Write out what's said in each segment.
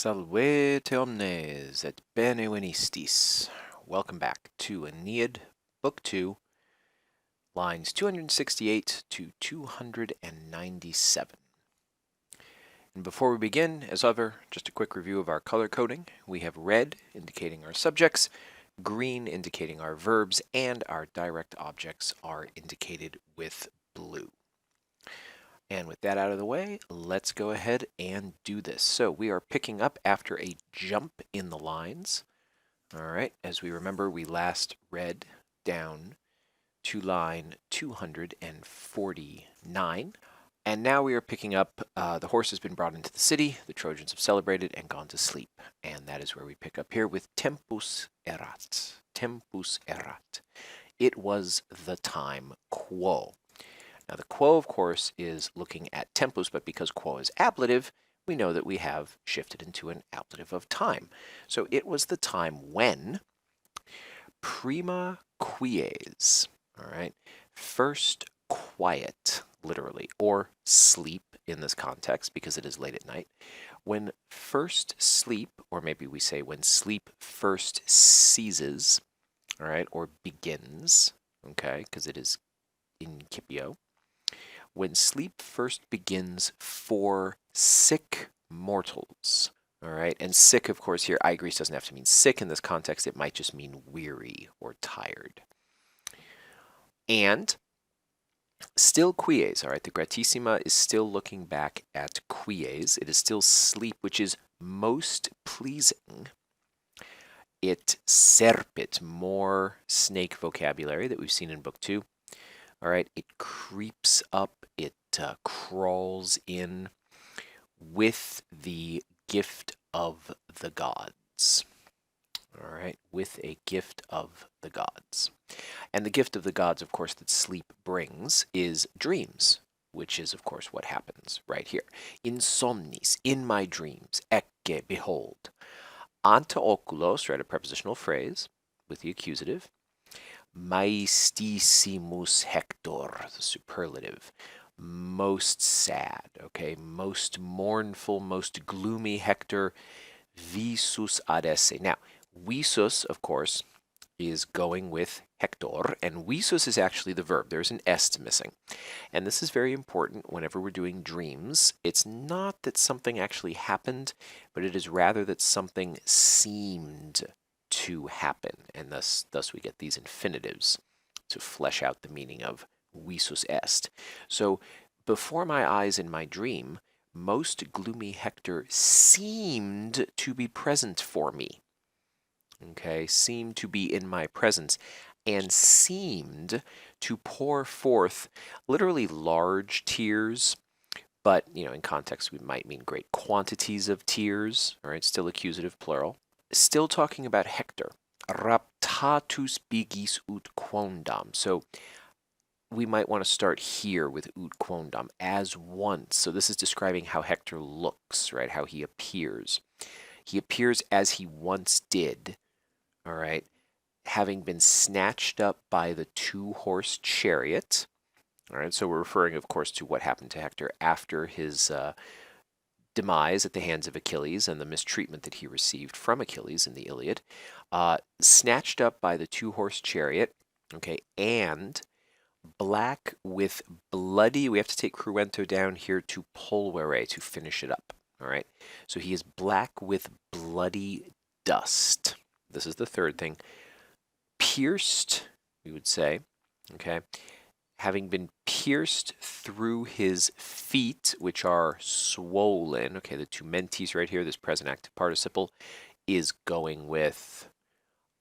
Salvete omnes et bene venistis. Welcome back to Aeneid Book 2, lines 268 to 297. And before we begin, as ever, just a quick review of our color coding. We have red indicating our subjects, green indicating our verbs, and our direct objects are indicated with blue. And with that out of the way, let's go ahead and do this. So we are picking up after a jump in the lines. All right, as we remember, we last read down to line 249. And now we are picking up, the horse has been brought into the city, the Trojans have celebrated and gone to sleep. And that is where we pick up here with tempus erat. Tempus erat. It was the time quo. Now the quo, of course, is looking at tempus, but because quo is ablative, we know that we have shifted into an ablative of time. So it was the time when prima quies, all right, first quiet, literally, or sleep in this context because it is late at night. When first sleep, or maybe we say when sleep first ceases, all right, or begins, okay, because it is incipio. When sleep first begins for sick mortals. All right, and sick, of course, here, igris doesn't have to mean sick in this context. It might just mean weary or tired. And still quies, all right, the gratissima is still looking back at quies. It is still sleep, which is most pleasing. It serpit, more snake vocabulary that we've seen in book 2. All right, it creeps up, it crawls in with the gift of the gods. All right, with a gift of the gods. And the gift of the gods, of course, that sleep brings is dreams, which is, of course, what happens right here. In somnis, in my dreams, ecce, behold. Ante oculos, right, a prepositional phrase with the accusative. Maestissimus Hector, the superlative, most sad, okay, most mournful, most gloomy Hector, visus ad esse. Now, visus, of course, is going with Hector, and visus is actually the verb. There's an S missing. And this is very important whenever we're doing dreams. It's not that something actually happened, but it is rather that something seemed to happen, and thus we get these infinitives to flesh out the meaning of visus est. So before my eyes in my dream, most gloomy Hector seemed to be present for me. Okay, seemed to be in my presence, and seemed to pour forth literally large tears, but in context we might mean great quantities of tears. All right, still accusative plural. Still talking about Hector. Raptatus bigis ut quondam. So we might want to start here with ut quondam, as once. So this is describing how Hector looks, right? How he appears. He appears as he once did, all right, having been snatched up by the two-horse chariot. All right, so we're referring, of course, to what happened to Hector after his demise at the hands of Achilles and the mistreatment that he received from Achilles in the Iliad, snatched up by the two-horse chariot, okay, and black with bloody, we have to take cruento down here to pulvere to finish it up, all right? So he is black with bloody dust. This is the third thing. Pierced, we would say, okay, having been pierced through his feet, which are swollen. Okay, the two mentis right here, this present active participle, is going with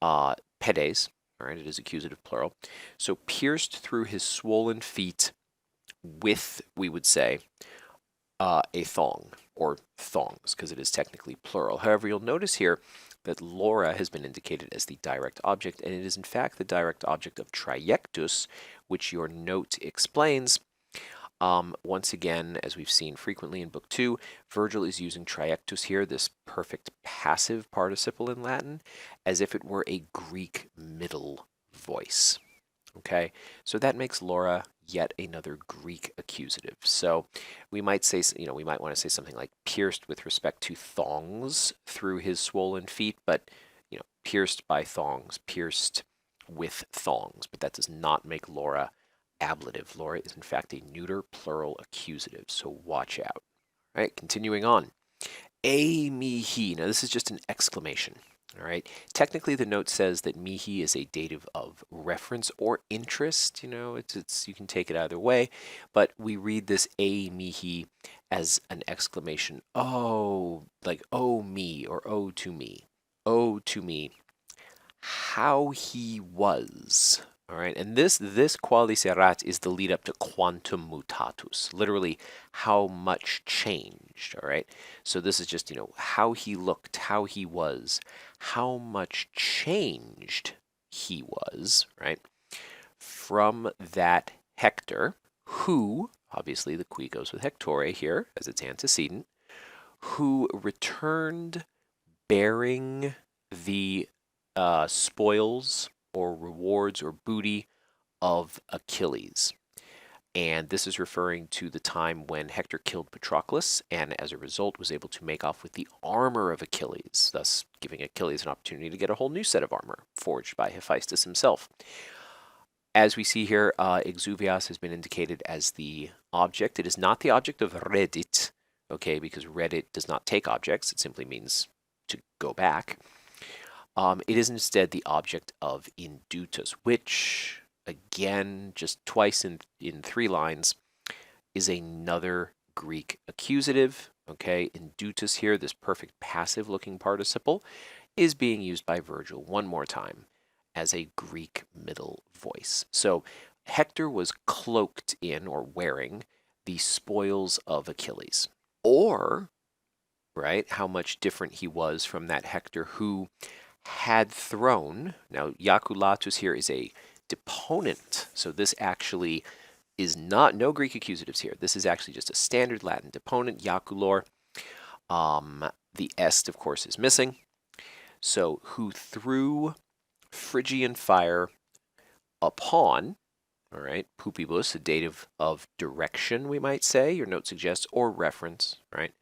pedes. All right, it is accusative plural. So pierced through his swollen feet with, we would say, a thong, or thongs, because it is technically plural. However, you'll notice here that Laura has been indicated as the direct object, and it is in fact the direct object of trajectus, which your note explains. Once again, as we've seen frequently in Book 2, Virgil is using trajectus here, this perfect passive participle in Latin, as if it were a Greek middle voice. Okay, so that makes Laura yet another Greek accusative. So we might say, we might want to say something like pierced with respect to thongs through his swollen feet, but, pierced by thongs, pierced with thongs. But that does not make Laura ablative. Laura is, in fact, a neuter plural accusative, so watch out. All right, continuing on. A mihi. Now, this is just an exclamation. All right. Technically, the note says that mihi is a dative of reference or interest. It's you can take it either way, but we read this a mihi as an exclamation. Oh, like oh me or oh to me. Oh to me. How he was. All right, and this qualis erat is the lead up to quantum mutatus, literally how much changed. All right, so this is just how he looked, how he was, how much changed he was. Right, from that Hector, who obviously the qui goes with Hectore here as its antecedent, who returned bearing the spoils or rewards or booty of Achilles. And this is referring to the time when Hector killed Patroclus and as a result was able to make off with the armor of Achilles, thus giving Achilles an opportunity to get a whole new set of armor forged by Hephaestus himself. As we see here, exuvias has been indicated as the object. It is not the object of redit, okay, because redit does not take objects. It simply means to go back. It is instead the object of indutus, which, again, just twice in 3 lines, is another Greek accusative. Okay, indutus here, this perfect passive-looking participle, is being used by Virgil one more time as a Greek middle voice. So Hector was cloaked in or wearing the spoils of Achilles. Or, right, how much different he was from that Hector who had thrown. Now, Iaculatus here is a deponent, so this actually is no Greek accusatives here. This is actually just a standard Latin deponent, Iaculor. The est, of course, is missing. So, who threw Phrygian fire upon, all right, pupibus, a dative of direction, we might say, your note suggests, or reference, right?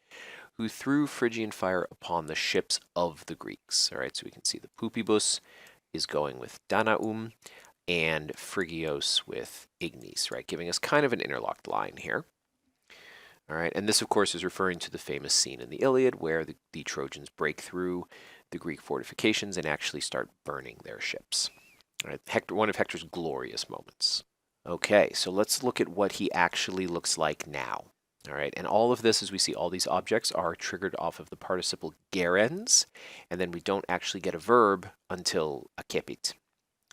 Who threw Phrygian fire upon the ships of the Greeks. All right, so we can see the pupibus is going with Danaum and Phrygios with Ignis, right, giving us kind of an interlocked line here. All right, and this, of course, is referring to the famous scene in the Iliad where the Trojans break through the Greek fortifications and actually start burning their ships. All right, one of Hector's glorious moments. Okay, so let's look at what he actually looks like now. All right, and all of this, as we see, all these objects are triggered off of the participle gerens, and then we don't actually get a verb until acepit.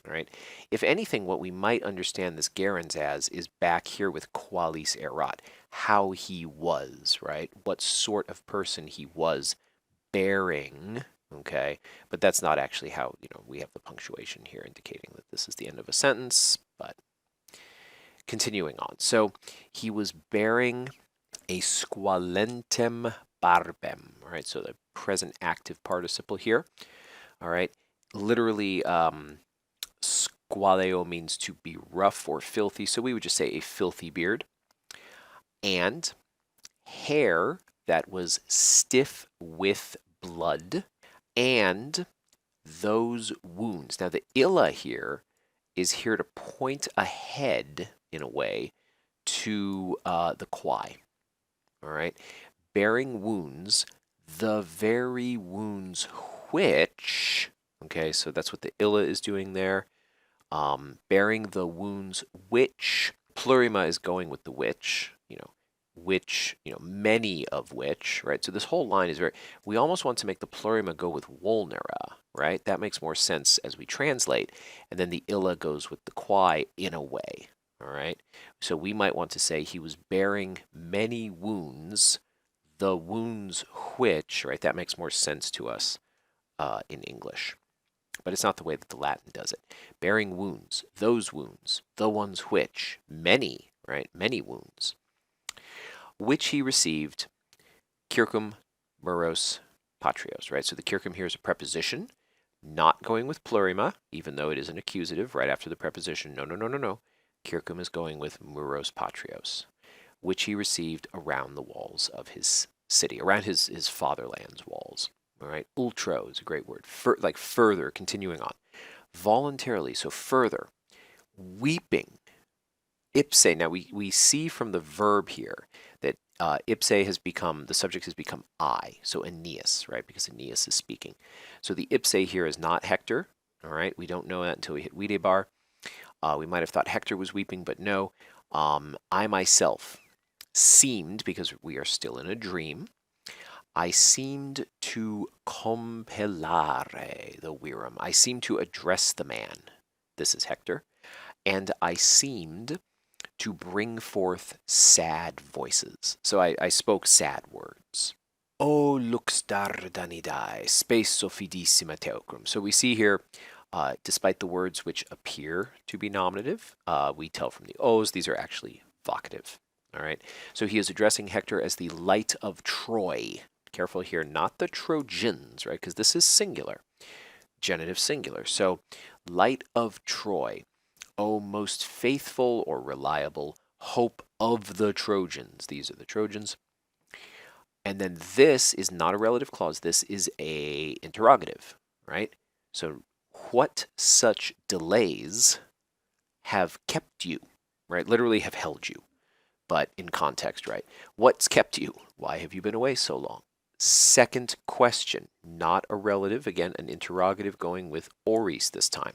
All right, if anything, what we might understand this gerens as is back here with qualis erat, how he was, right? What sort of person he was bearing, okay? But that's not actually how, we have the punctuation here indicating that this is the end of a sentence, but continuing on. So he was bearing a squalentem barbem, all right? So the present active participle here, all right? Literally, squaleo means to be rough or filthy, so we would just say a filthy beard. And hair that was stiff with blood, and those wounds. Now, the illa here is here to point ahead, in a way, to the quai. All right? Bearing wounds, the very wounds which, okay, so that's what the illa is doing there. Bearing the wounds which, plurima is going with the which, which, many of which, right? So this whole line is we almost want to make the plurima go with vulnera, right? That makes more sense as we translate. And then the illa goes with the quai in a way, all right? So we might want to say he was bearing many wounds, the wounds which, right? That makes more sense to us in English. But it's not the way that the Latin does it. Bearing wounds, those wounds, the ones which, many, right? Many wounds, which he received, circum, muros, patrios, right? So the circum here is a preposition, not going with plurima, even though it is an accusative right after the preposition. No. Kirkham is going with muros patrios, which he received around the walls of his city, around his fatherland's walls. All right, ultro is a great word, like further, continuing on. Voluntarily, so further. Weeping, ipse. Now we see from the verb here that ipse has become, the subject has become I, so Aeneas, right? Because Aeneas is speaking. So the ipse here is not Hector, all right? We don't know that until we hit videbar. We might have thought Hector was weeping, but no. I myself seemed, because we are still in a dream, I seemed to compellare the virum. I seemed to address the man. This is Hector. And I seemed to bring forth sad voices. So I spoke sad words. O lux dardanidae, spesso fidissima teucrum. So we see here, despite the words which appear to be nominative, we tell from the O's, these are actually vocative. All right. So he is addressing Hector as the light of Troy. Careful here, not the Trojans, right? Because this is singular, genitive singular. So light of Troy. O most faithful or reliable hope of the Trojans. These are the Trojans. And then this is not a relative clause. This is a interrogative, right? So what such delays have kept you, right? Literally have held you, but in context, right? What's kept you? Why have you been away so long? Second question, not a relative. Again, an interrogative going with oris this time.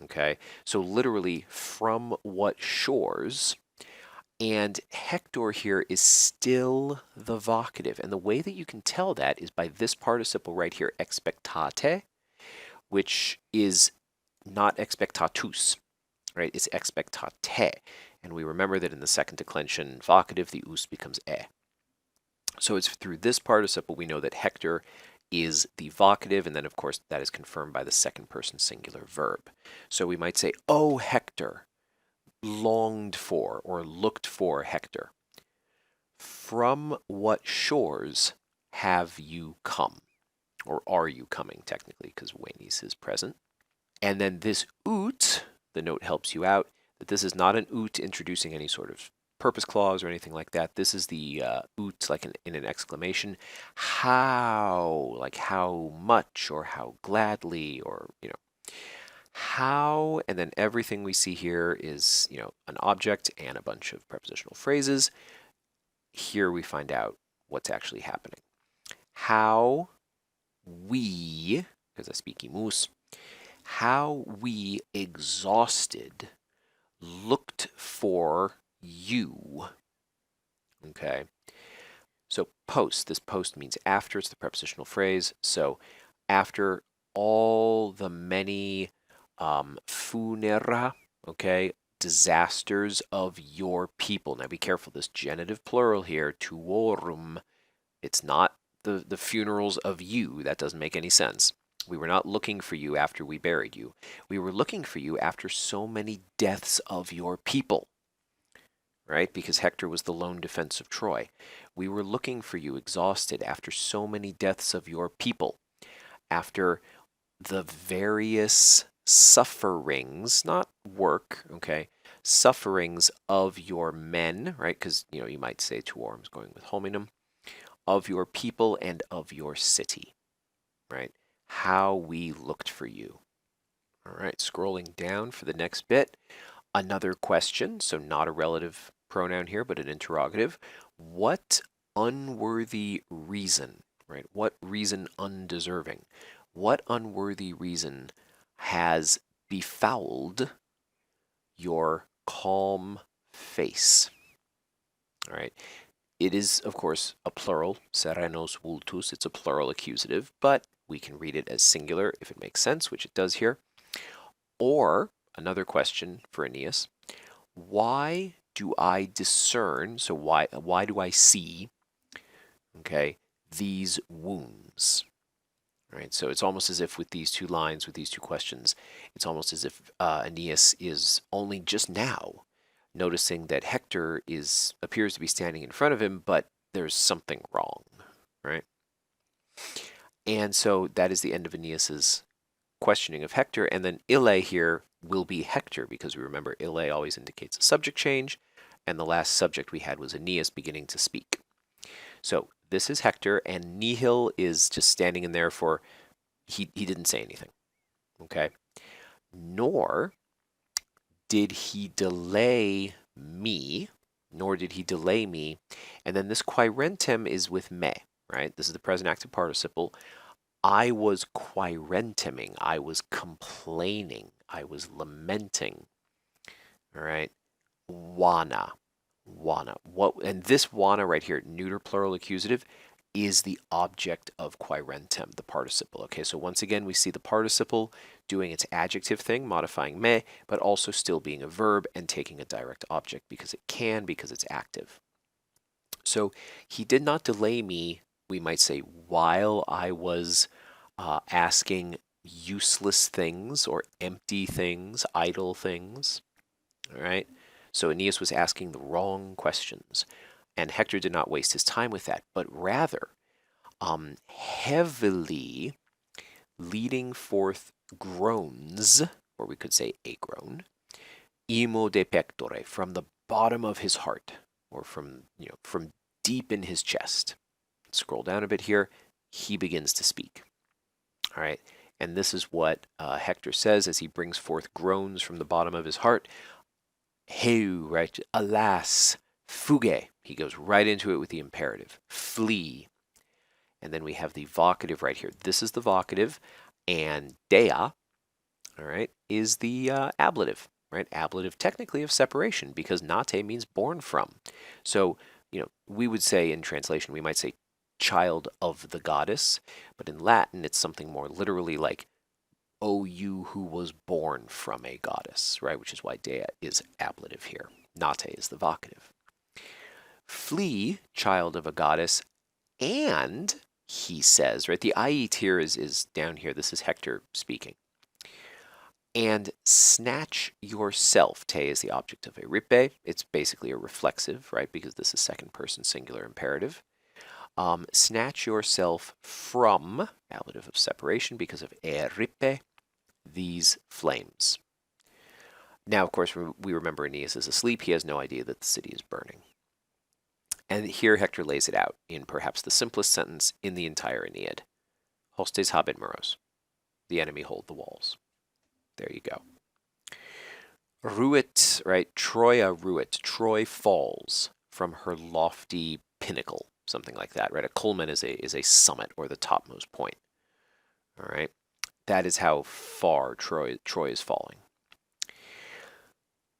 Okay, so literally from what shores, and Hector here is still the vocative. And the way that you can tell that is by this participle right here, expectate, which is not expectatus, right? It's expectate. And we remember that in the second declension vocative, the us becomes e. So it's through this participle we know that Hector is the vocative, and then of course that is confirmed by the second person singular verb. So we might say, "Oh, Hector longed for or looked for Hector. From what shores have you come?" Or are you coming, technically, because Aeneas is present. And then this ut, the note helps you out, that this is not an ut introducing any sort of purpose clause or anything like that. This is the ut, like in an exclamation. How, like how much or how gladly, or, how, and then everything we see here is, an object and a bunch of prepositional phrases. Here we find out what's actually happening. How we, because I speak imus, how we exhausted looked for you. Okay. So post, this post means after, it's the prepositional phrase. So after all the many funera, okay, disasters of your people. Now be careful, this genitive plural here, tuorum, it's not the funerals of you. That doesn't make any sense. We were not looking for you after we buried you. We were looking for you after so many deaths of your people, right? Because Hector was the lone defense of Troy. We were looking for you exhausted after so many deaths of your people, after the various sufferings, not work, okay, sufferings of your men, right? Because, you might say tuorum is going with hominum, of your people and of your city, right? How we looked for you. All right, scrolling down for the next bit. Another question, so not a relative pronoun here, but an interrogative. What unworthy reason, right? What reason undeserving? What unworthy reason has befouled your calm face? All right. It is, of course, a plural, serenos vultus. It's a plural accusative, but we can read it as singular if it makes sense, which it does here. Or, another question for Aeneas, why do I discern, so why do I see, okay, these wounds? All right, so it's almost as if with these two lines, with these two questions, it's almost as if Aeneas is only just now noticing that Hector appears to be standing in front of him, but there's something wrong, right? And so that is the end of Aeneas's questioning of Hector. And then ille here will be Hector, because we remember ille always indicates a subject change, and the last subject we had was Aeneas beginning to speak. So this is Hector, and nihil is just standing in there for he didn't say anything. Okay? Nor did he delay me, nor did he delay me. And then this quirentem is with me, right? This is the present active participle. I was quirenteming. I was complaining. I was lamenting. All right? Wanna. Wanna. What? And this wanna right here, neuter plural accusative, is the object of quirentem, the participle. Okay, so once again, we see the participle doing its adjective thing, modifying me, but also still being a verb and taking a direct object because it can, because it's active. So he did not delay me, we might say, while I was asking useless things or empty things, idle things. All right. So Aeneas was asking the wrong questions, and Hector did not waste his time with that, but rather heavily leading forth groans, or we could say a groan, imo de pectore, from the bottom of his heart, or from deep in his chest. Scroll down a bit here. He begins to speak. All right, and this is what Hector says as he brings forth groans from the bottom of his heart. Heu, right? Alas, fuge. He goes right into it with the imperative. Flee. And then we have the vocative right here. This is the vocative, and dea, all right, is the ablative, right? Ablative technically of separation, because nate means born from. So, we would say in translation, we might say child of the goddess, but in Latin, it's something more literally like, O you who was born from a goddess, right? Which is why dea is ablative here. Nate is the vocative. Flee, child of a goddess, and he says, right? The ait here is down here. This is Hector speaking. And snatch yourself. Te is the object of eripe. It's basically a reflexive, right? Because this is second person singular imperative. Snatch yourself from, ablative of separation, because of eripe, these flames. Now, of course, we remember Aeneas is asleep. He has no idea that the city is burning. And here Hector lays it out in perhaps the simplest sentence in the entire Aeneid. Hostes habet muros. The enemy hold the walls. There you go. Ruit, right? Troia ruit. Troy falls from her lofty pinnacle, something like that, right? A culmen is a summit or the topmost point. All right, that is how far Troy is falling.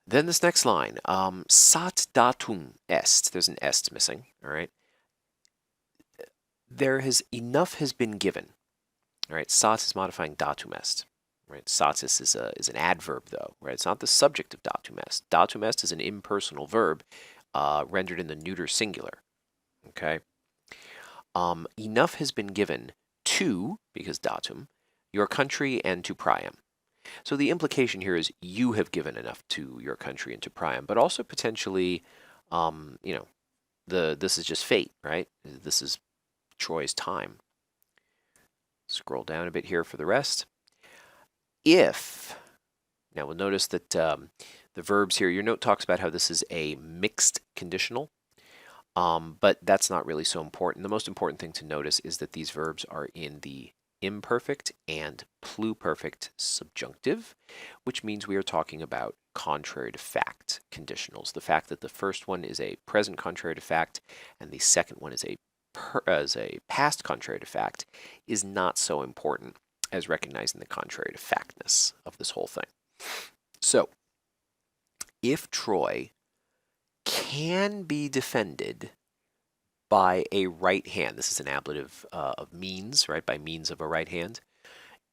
Then this next line, sat datum est. There's an est missing. All right, enough has been given. All right, sat is modifying datum est. Right, satis is an adverb though. Right, it's not the subject of datum est. Datum est is an impersonal verb rendered in the neuter singular. Okay, enough has been given to, because datum, your country and to Priam. So the implication here is you have given enough to your country and to Priam, but also potentially, this is just fate, right? This is Troy's time. Scroll down a bit here for the rest. If, now we'll notice that the verbs here, your note talks about how this is a mixed conditional, but that's not really so important. The most important thing to notice is that these verbs are in the imperfect and pluperfect subjunctive, which means we are talking about contrary to fact conditionals. The fact that the first one is a present contrary to fact and the second one is a past contrary to fact is not so important as recognizing the contrary to factness of this whole thing. So, if Troy can be defended by a right hand, this is an ablative of means, right? By means of a right hand.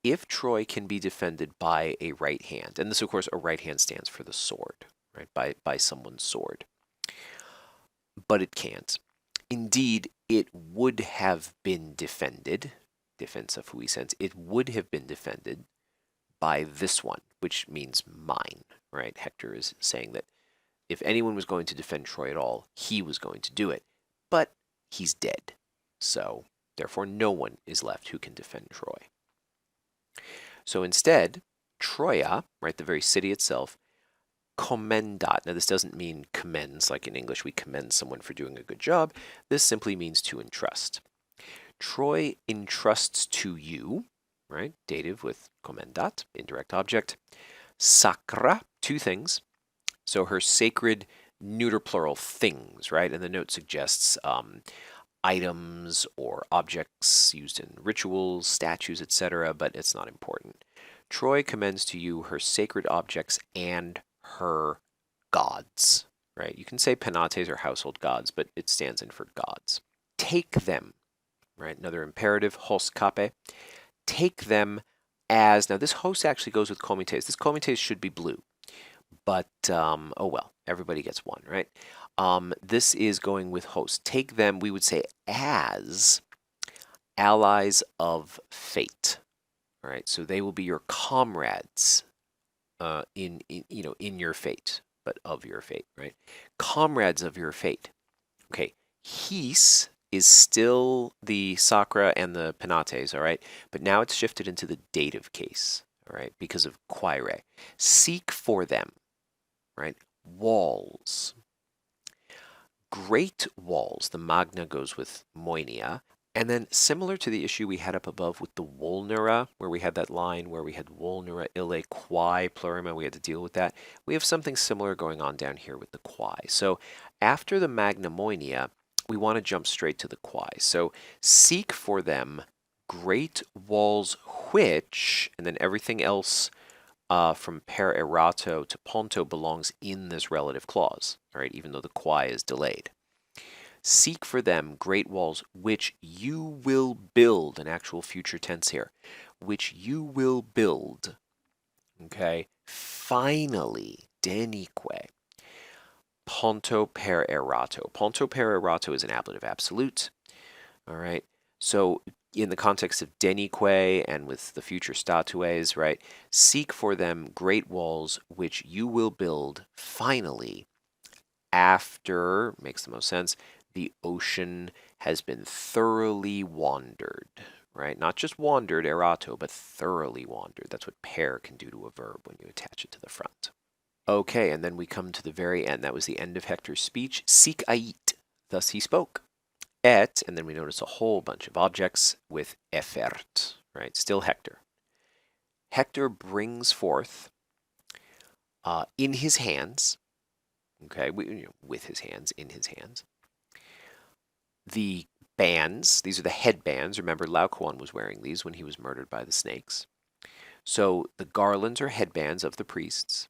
If Troy can be defended by a right hand, and this, of course, a right hand stands for the sword, right? By someone's sword. But it can't. Indeed, it would have been defended, defensa fuisens, it would have been defended by this one, which means mine, right? Hector is saying that if anyone was going to defend Troy at all, he was going to do it. But he's dead. So, therefore, no one is left who can defend Troy. So instead, Troia, right, the very city itself, commendat. Now, this doesn't mean commends, like in English we commend someone for doing a good job. This simply means to entrust. Troy entrusts to you, right, dative with commendat, indirect object. Sacra, two things. So her sacred neuter plural things, right? And the note suggests items or objects used in rituals, statues, etc., but it's not important. Troy commends to you her sacred objects and her gods, right? You can say penates or household gods, but it stands in for gods. Take them, right? Another imperative, hos cape. Take them as, now this hos actually goes with comites. This comites should be blue, but oh well, everybody gets one, right? This is going with host. Take them, we would say, as allies of fate. All right, so they will be your comrades in your fate, but of your fate, right? Comrades of your fate. Okay, his is still the sacra and the penates, all right, but now it's shifted into the dative case, all right, because of quaere. Seek for them, right? Walls. Great walls. The magna goes with moinia. And then similar to the issue we had up above with the vulnera, where we had that line where we had vulnera ille quae plurima, we had to deal with that. We have something similar going on down here with the quae. So after the magna moinia, we want to jump straight to the quae. So seek for them great walls which, and then everything else from per erato to ponto belongs in this relative clause, all right, even though the quae is delayed. Seek for them great walls which you will build, an actual future tense here, which you will build, okay, finally, denique, ponto per erato. Ponto per erato is an ablative absolute, all right, so in the context of denique and with the future statues, right, seek for them great walls which you will build finally after, makes the most sense, the ocean has been thoroughly wandered, right? Not just wandered, erato, but thoroughly wandered. That's what per can do to a verb when you attach it to the front. Okay, and then we come to the very end. That was the end of Hector's speech. Sic ait, thus he spoke. Et, and then we notice a whole bunch of objects with effert, right? Still Hector. Hector brings forth in his hands, okay, with his hands, in his hands, the bands. These are the headbands. Remember, Laocoon was wearing these when he was murdered by the snakes. So the garlands are headbands of the priests,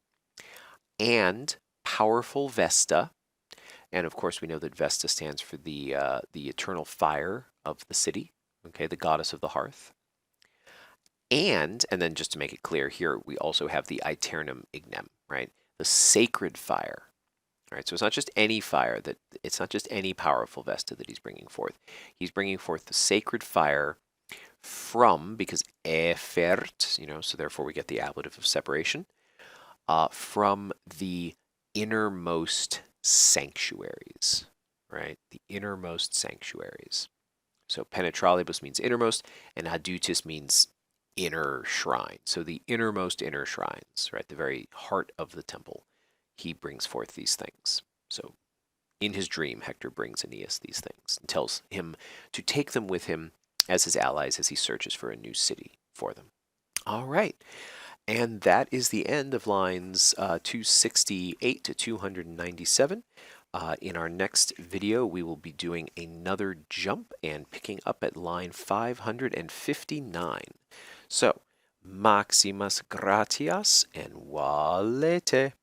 and powerful Vesta. And of course, we know that Vesta stands for the eternal fire of the city, okay, the goddess of the hearth. And then just to make it clear here, we also have the aeternum ignem, right? The sacred fire. All right, so it's not just any fire, it's not just any powerful Vesta that he's bringing forth. He's bringing forth the sacred fire from, because effert, so therefore we get the ablative of separation, from the innermost sanctuaries, right? The innermost sanctuaries. So penetralibus means innermost, and adutis means inner shrine. So the innermost inner shrines, right? The very heart of the temple. He brings forth these things. So in his dream, Hector brings Aeneas these things and tells him to take them with him as his allies as he searches for a new city for them. All right. And that is the end of lines 268 to 297. In our next video, we will be doing another jump and picking up at line 559. So, maximas gratias and valete.